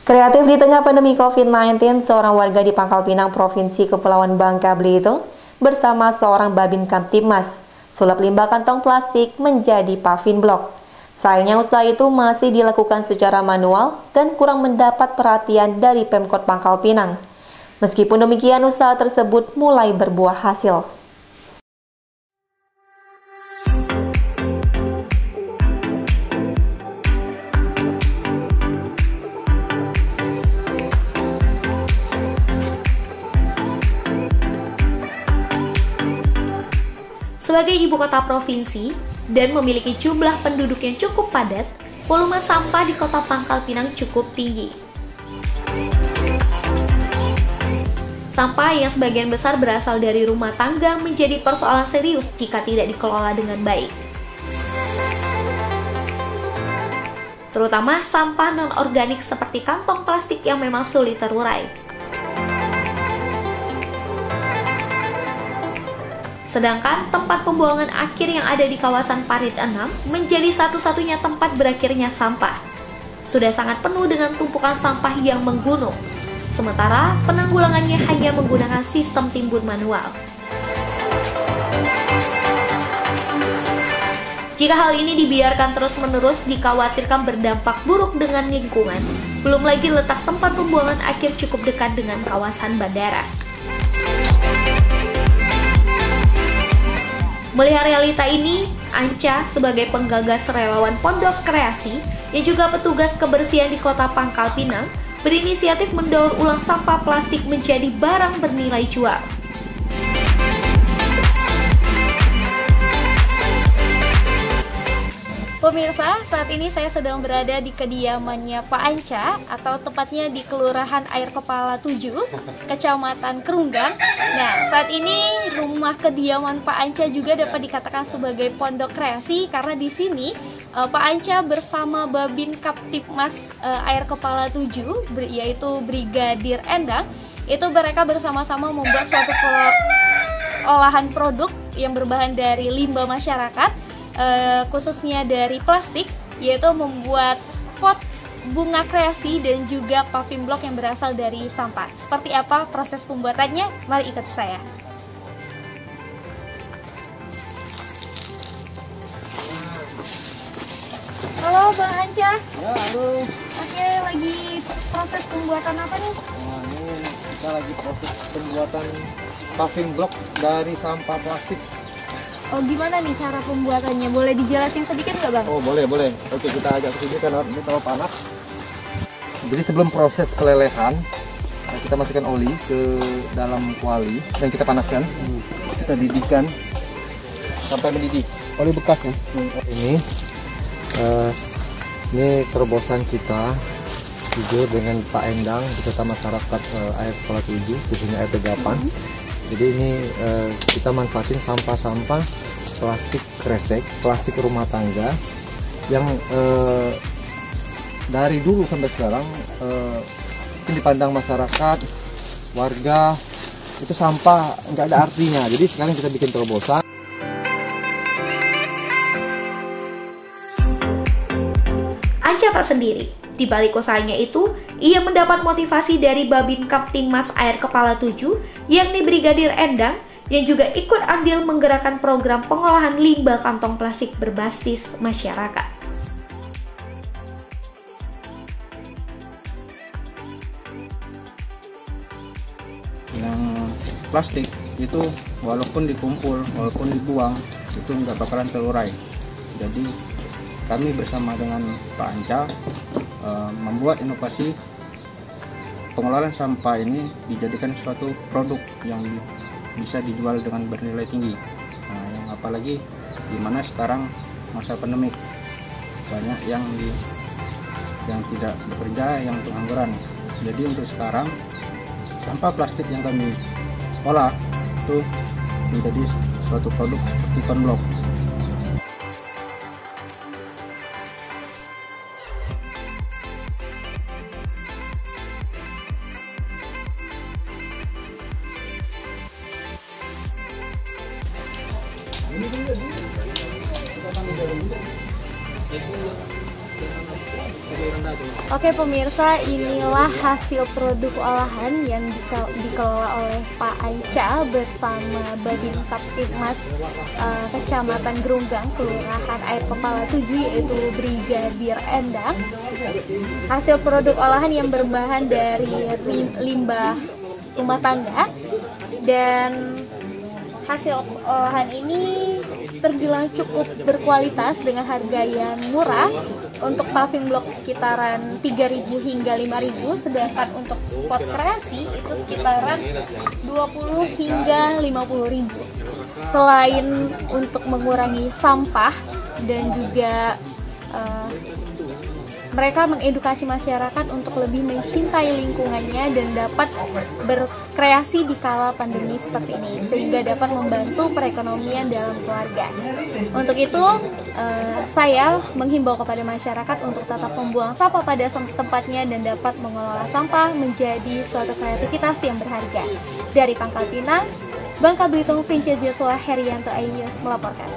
Kreatif di tengah pandemi COVID-19, seorang warga di Pangkal Pinang, Provinsi Kepulauan Bangka Belitung, bersama seorang Babin Kamtibmas, sulap limbah kantong plastik menjadi paving block. Sayangnya usaha itu masih dilakukan secara manual dan kurang mendapat perhatian dari Pemkot Pangkal Pinang. Meskipun demikian, usaha tersebut mulai berbuah hasil. Sebagai ibu kota provinsi dan memiliki jumlah penduduk yang cukup padat, volume sampah di kota Pangkal Pinang cukup tinggi. Sampah yang sebagian besar berasal dari rumah tangga menjadi persoalan serius jika tidak dikelola dengan baik. Terutama sampah non-organik seperti kantong plastik yang memang sulit terurai. Sedangkan tempat pembuangan akhir yang ada di kawasan Parit 6 menjadi satu-satunya tempat berakhirnya sampah. Sudah sangat penuh dengan tumpukan sampah yang menggunung. Sementara penanggulangannya hanya menggunakan sistem timbun manual. Jika hal ini dibiarkan terus-menerus, dikhawatirkan berdampak buruk dengan lingkungan. Belum lagi letak tempat pembuangan akhir cukup dekat dengan kawasan bandara. Melihat realita ini, Anca sebagai penggagas relawan Pondok Kreasi yang juga petugas kebersihan di kota Pangkal Pinang berinisiatif mendaur ulang sampah plastik menjadi barang bernilai jual. Pemirsa, saat ini saya sedang berada di kediamannya Pak Anca, atau tepatnya di Kelurahan Air Kepala 7, Kecamatan Kerunggang. Nah, saat ini rumah kediaman Pak Anca juga dapat dikatakan sebagai pondok kreasi karena di sini Pak Anca bersama Babin Kamtibmas Air Kepala 7, yaitu Brigadir Endang, itu mereka bersama-sama membuat suatu olahan produk yang berbahan dari limbah masyarakat, khususnya dari plastik, yaitu membuat pot bunga kreasi dan juga paving block yang berasal dari sampah. Seperti apa proses pembuatannya? Mari ikut saya. Halo Bang Anca. Ya, halo. Oke, lagi proses pembuatan apa nih? Nah, ini kita lagi proses pembuatan paving block dari sampah plastik. Oh, gimana nih cara pembuatannya? Boleh dijelasin sedikit nggak, Bang? Oh, boleh. Oke, kita ajak ke sini karena ini terlalu panas. Jadi sebelum proses kelelehan, kita masukkan oli ke dalam kuali dan kita panaskan. Kita didihkan sampai mendidih. Oli bekas ya. Ini terobosan kita jujur dengan Pak Endang beserta masyarakat Air Kepala 7, khususnya RT 8. Jadi ini kita manfaatin sampah-sampah plastik kresek, plastik rumah tangga yang dari dulu sampai sekarang mungkin dipandang masyarakat, warga itu sampah nggak ada artinya. Jadi sekarang kita bikin terobosan. Anca tak sendiri. Di balik usahanya itu, ia mendapat motivasi dari Babin Kamtibmas Air Kepala 7, yakni Brigadir Endang, yang juga ikut andil menggerakkan program pengolahan limbah kantong plastik berbasis masyarakat. Yang plastik itu walaupun dikumpul, walaupun dibuang, itu nggak bakalan terurai. Jadi kami bersama dengan Pak Anca membuat inovasi pengolahan sampah ini dijadikan suatu produk yang bisa dijual dengan bernilai tinggi. Nah, yang apalagi di mana sekarang masa pandemik, banyak yang tidak bekerja, yang pengangguran. Jadi untuk sekarang sampah plastik yang kami olah itu menjadi suatu produk seperti konblok. Oke pemirsa, inilah hasil produk olahan yang dikelola oleh Pak Anca bersama Babin Kaptipmas Kecamatan Gerunggang, Kelurahan Air Kepala 7, yaitu Brigadir Endang. Hasil produk olahan yang berbahan dari limbah rumah tangga, dan hasil olahan ini terbilang cukup berkualitas dengan harga yang murah. Untuk paving block sekitaran 3.000 hingga 5.000, sedangkan untuk pot kreasi itu sekitaran 20 hingga 50.000. Selain untuk mengurangi sampah dan juga mereka mengedukasi masyarakat untuk lebih mencintai lingkungannya dan dapat berkreasi di kala pandemi seperti ini, sehingga dapat membantu perekonomian dalam keluarga. Untuk itu, saya menghimbau kepada masyarakat untuk tetap membuang sampah pada tempatnya dan dapat mengelola sampah menjadi suatu kreativitas yang berharga. Dari Pangkal Pinang, Bangka Belitung, Princess Joshua Herianto Ayus melaporkan.